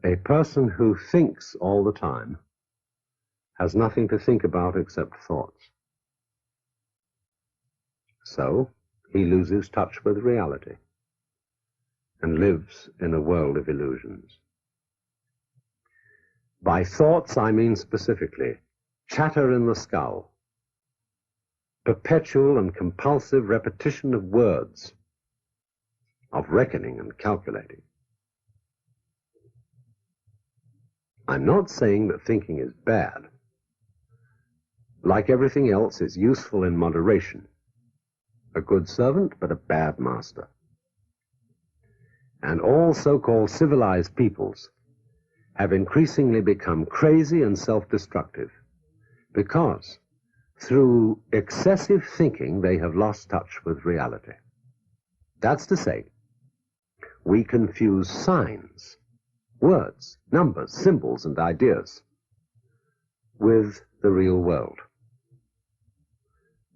A person who thinks all the time has nothing to think about except thoughts. So he loses touch with reality and lives in a world of illusions. By thoughts, I mean specifically chatter in the skull, perpetual and compulsive repetition of words, of reckoning and calculating. I'm not saying that thinking is bad. Like everything else, it's useful in moderation. A good servant, but a bad master. And all so-called civilized peoples have increasingly become crazy and self-destructive because through excessive thinking they have lost touch with reality. That's to say, we confuse signs, words, numbers, symbols, and ideas with the real world.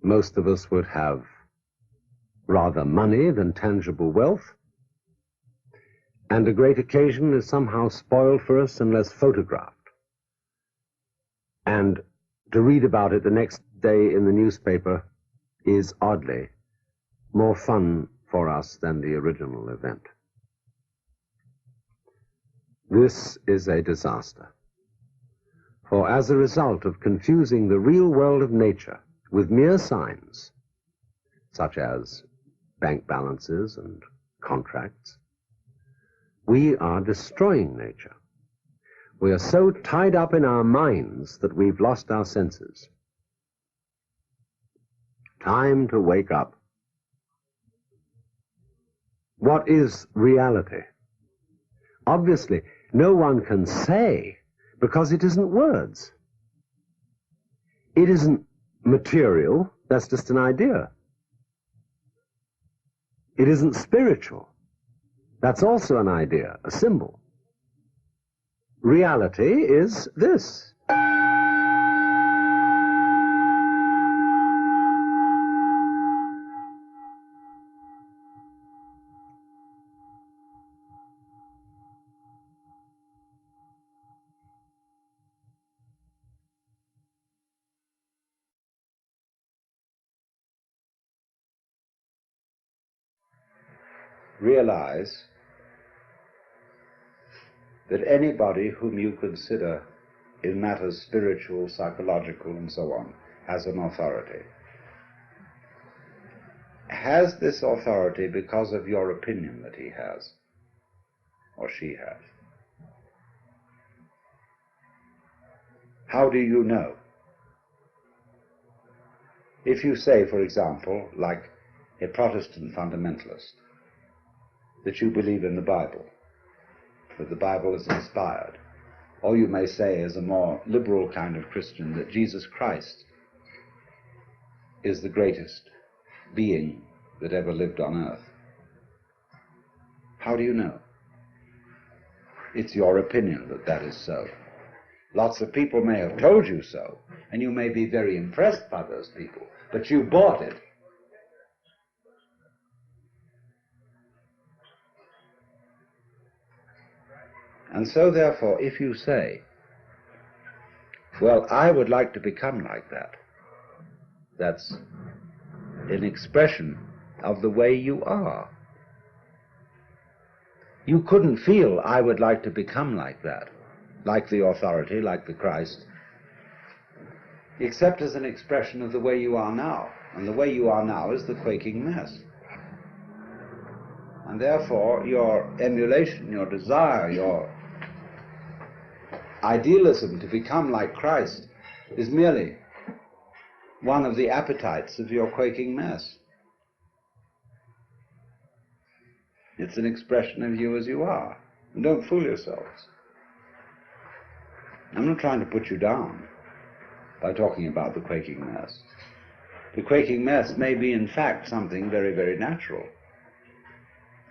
Most of us would have rather money than tangible wealth, and a great occasion is somehow spoiled for us unless photographed. And to read about it the next day in the newspaper is oddly more fun for us than the original event. This is a disaster. For as a result of confusing the real world of nature with mere signs, such as bank balances and contracts, we are destroying nature. We are so tied up in our minds that we've lost our senses. Time to wake up. What is reality? Obviously, no one can say, because it isn't words. It isn't material, that's just an idea. It isn't spiritual. That's also an idea, a symbol. Reality is this. Realize that anybody whom you consider in matters spiritual, psychological, and so on, has an authority. Has this authority because of your opinion that he has, or she has? How do you know? If you say, for example, like a Protestant fundamentalist, that you believe in the Bible, that the Bible is inspired, or you may say, as a more liberal kind of Christian, that Jesus Christ is the greatest being that ever lived on earth. How do you know? It's your opinion that that is so. Lots of people may have told you so, and you may be very impressed by those people, but you bought it. And so, therefore, if you say, well, I would like to become like that, that's an expression of the way you are. You couldn't feel, I would like to become like that, like the authority, like the Christ, except as an expression of the way you are now. And the way you are now is the quaking mess. And therefore, your emulation, your desire, your idealism to become like Christ is merely one of the appetites of your quaking mess. It's an expression of you as you are. And don't fool yourselves. I'm not trying to put you down by talking about the quaking mess. The quaking mess may be, in fact, something very, very natural.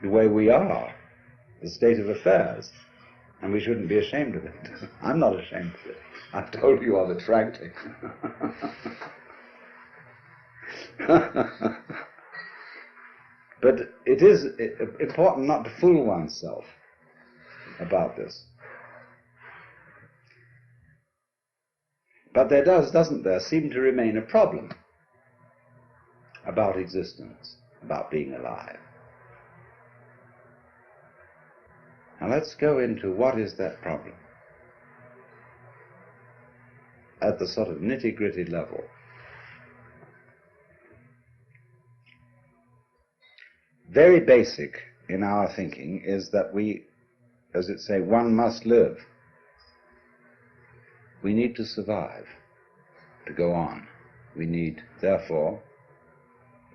The way we are, the state of affairs, and we shouldn't be ashamed of it. I'm not ashamed of it. I've told you of it frankly. But it is important not to fool oneself about this. But there doesn't there, seem to remain a problem about existence, about being alive. Now let's go into what is that problem at the sort of nitty-gritty level. Very basic in our thinking is that we, as it say, one must live. We need to survive, to go on. We need, therefore,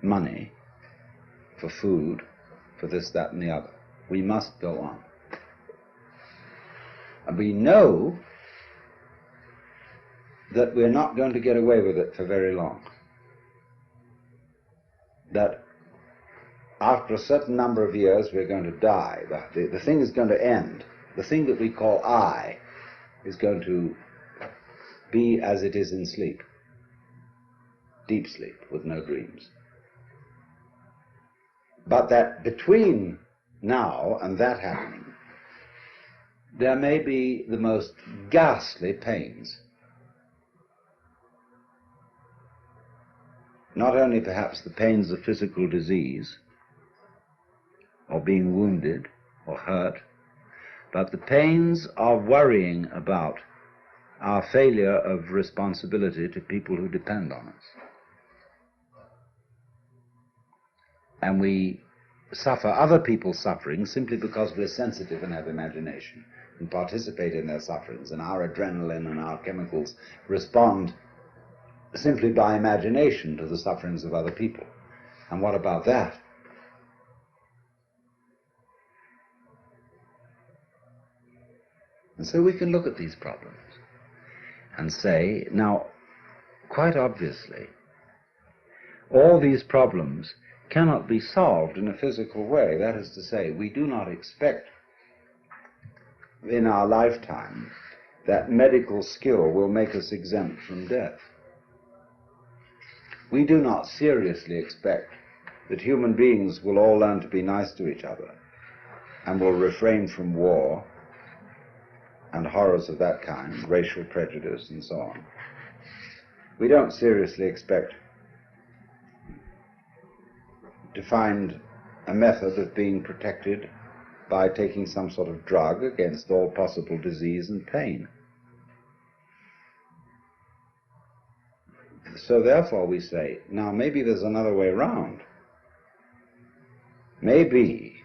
money for food, for this, that, and the other. We must go on. And we know that we're not going to get away with it for very long. That after a certain number of years we're going to die. The thing is going to end. The thing that we call I is going to be as it is in sleep. Deep sleep with no dreams. But that between now and that happening, there may be the most ghastly pains. Not only perhaps the pains of physical disease, or being wounded or hurt, but the pains of worrying about our failure of responsibility to people who depend on us. And we suffer other people's suffering simply because we're sensitive and have imagination and participate in their sufferings, and our adrenaline and our chemicals respond simply by imagination to the sufferings of other people. And what about that? And so we can look at these problems and say, now, quite obviously, all these problems cannot be solved in a physical way. That is to say, we do not expect in our lifetime that medical skill will make us exempt from death. We do not seriously expect that human beings will all learn to be nice to each other and will refrain from war and horrors of that kind, racial prejudice and so on. We don't seriously expect to find a method of being protected by taking some sort of drug against all possible disease and pain. So therefore we say, now maybe there's another way around. Maybe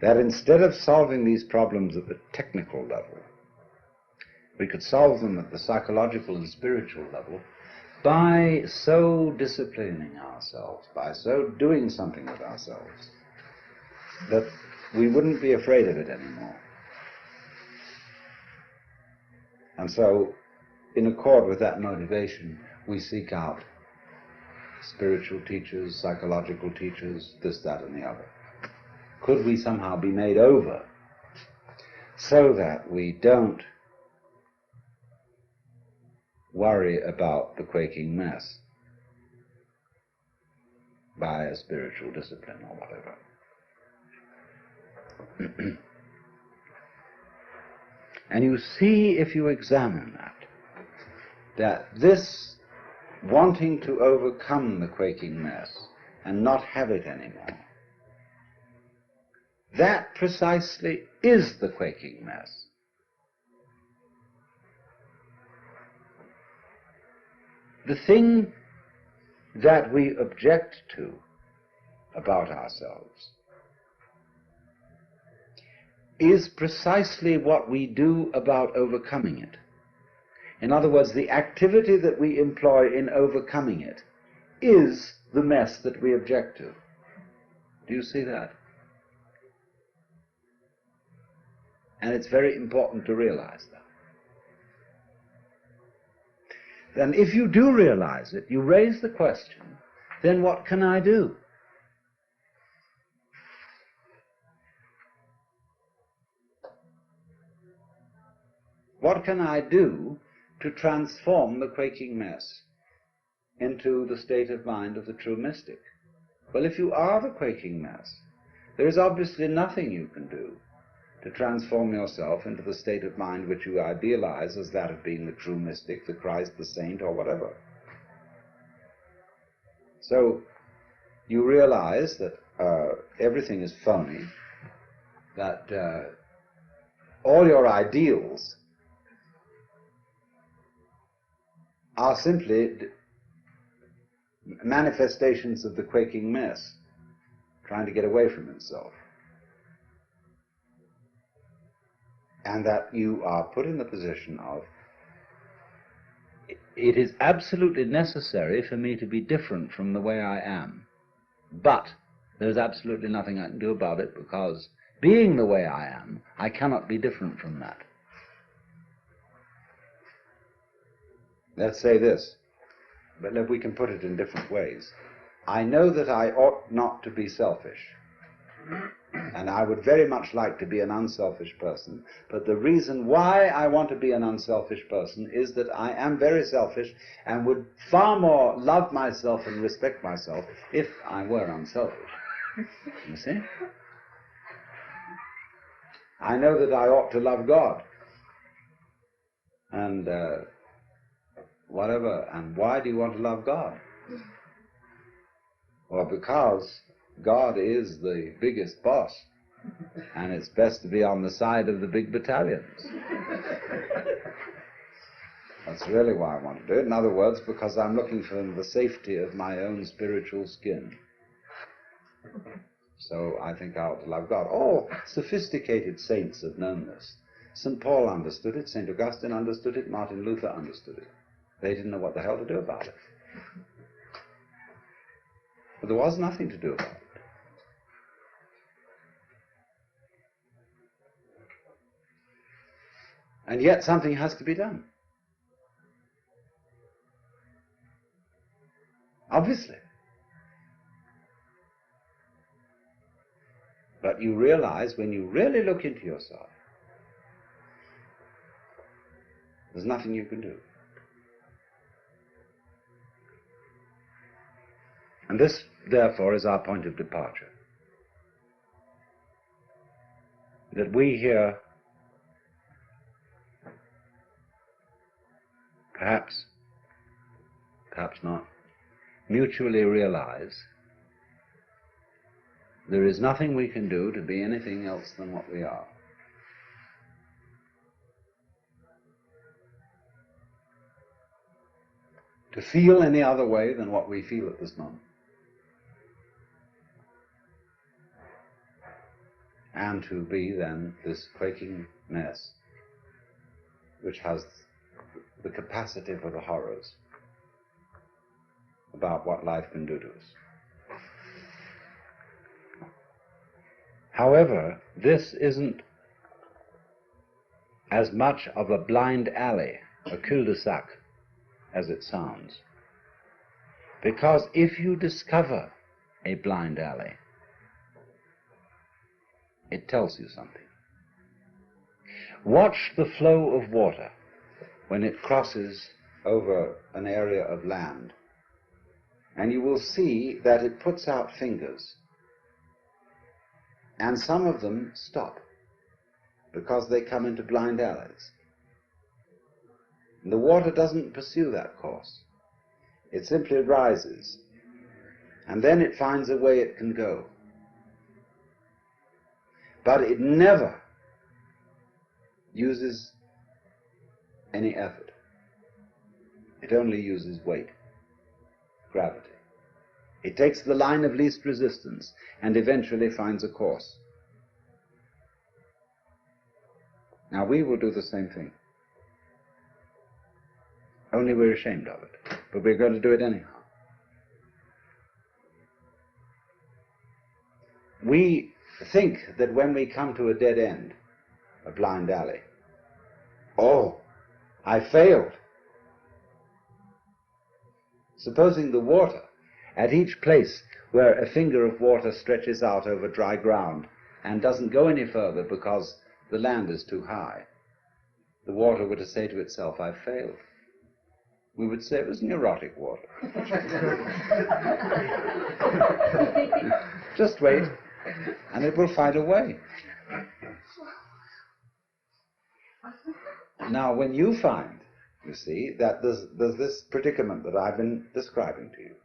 that instead of solving these problems at the technical level, we could solve them at the psychological and spiritual level by so disciplining ourselves, by so doing something with ourselves, that we wouldn't be afraid of it anymore. And so, in accord with that motivation, we seek out spiritual teachers, psychological teachers, this, that, and the other. Could we somehow be made over so that we don't worry about the quaking mass by a spiritual discipline or whatever? And you see, if you examine that this wanting to overcome the quaking mass and not have it anymore, that precisely is the quaking mass. The thing that we object to about ourselves is precisely what we do about overcoming it. In other words, the activity that we employ in overcoming it is the mess that we object to. Do you see that? And it's very important to realize that. Then if you do realize it, you raise the question, then what can I do? What can I do to transform the quaking mass into the state of mind of the true mystic? Well, if you are the quaking mass, there is obviously nothing you can do to transform yourself into the state of mind which you idealize as that of being the true mystic, the Christ, the saint, or whatever. So you realize that everything is phony, that all your ideals are simply manifestations of the quaking mess, trying to get away from himself. And that you are put in the position of, it is absolutely necessary for me to be different from the way I am, but there's absolutely nothing I can do about it, because being the way I am, I cannot be different from that. Let's say this, but we can put it in different ways. I know that I ought not to be selfish, and I would very much like to be an unselfish person, but the reason why I want to be an unselfish person is that I am very selfish and would far more love myself and respect myself if I were unselfish. You see? I know that I ought to love God, and whatever. And why do you want to love God? Well, because God is the biggest boss, and it's best to be on the side of the big battalions. That's really why I want to do it. In other words, because I'm looking for the safety of my own spiritual skin. So I think I ought to love God. All sophisticated saints have known this. St. Paul understood it, St. Augustine understood it, Martin Luther understood it. They didn't know what the hell to do about it. But there was nothing to do about it. And yet something has to be done. Obviously. But you realize, when you really look into yourself, there's nothing you can do. And this, therefore, is our point of departure. That we here, perhaps not, mutually realize there is nothing we can do to be anything else than what we are. To feel any other way than what we feel at this moment. And to be then this quaking mess which has the capacity for the horrors about what life can do to us. However, this isn't as much of a blind alley, a cul-de-sac, as it sounds. Because if you discover a blind alley, it tells you something. Watch the flow of water when it crosses over an area of land, and you will see that it puts out fingers, and some of them stop because they come into blind alleys. And the water doesn't pursue that course. It simply rises, and then it finds a way it can go. But it never uses any effort. It only uses weight, gravity. It takes the line of least resistance and eventually finds a course. Now we will do the same thing. Only we're ashamed of it. But we're going to do it anyhow. We think that when we come to a dead end, a blind alley, oh, I failed. Supposing the water, at each place where a finger of water stretches out over dry ground and doesn't go any further because the land is too high, the water were to say to itself, I failed. We would say it was neurotic water. Just wait, and it will find a way. Now, when you find, you see, that there's this predicament that I've been describing to you,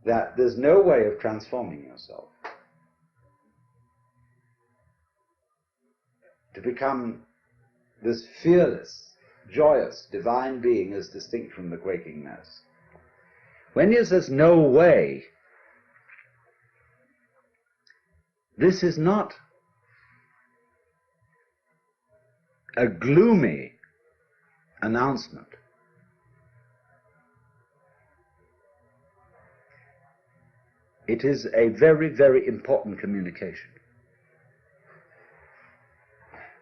that there's no way of transforming yourself to become this fearless, joyous, divine being as distinct from the quaking mass. When he says no way, this is not a gloomy announcement. It is a very, very important communication.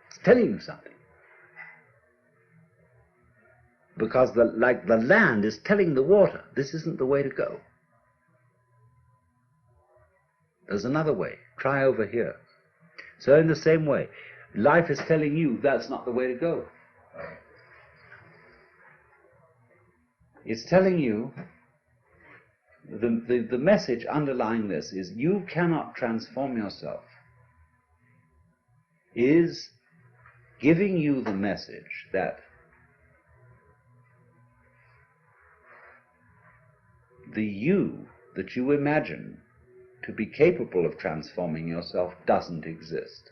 It's telling you something. Because like the land is telling the water, this isn't the way to go. There's another way. Try over here. So in the same way, life is telling you that's not the way to go. It's telling you, the message underlying this is you cannot transform yourself. Is giving you the message that the you that you imagine to be capable of transforming yourself doesn't exist.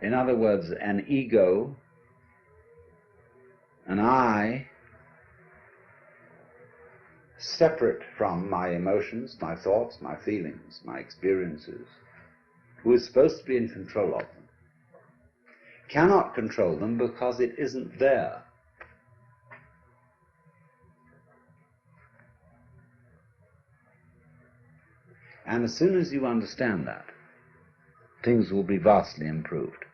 In other words, an ego, an I, separate from my emotions, my thoughts, my feelings, my experiences, who is supposed to be in control of them, cannot control them because it isn't there. And as soon as you understand that, things will be vastly improved.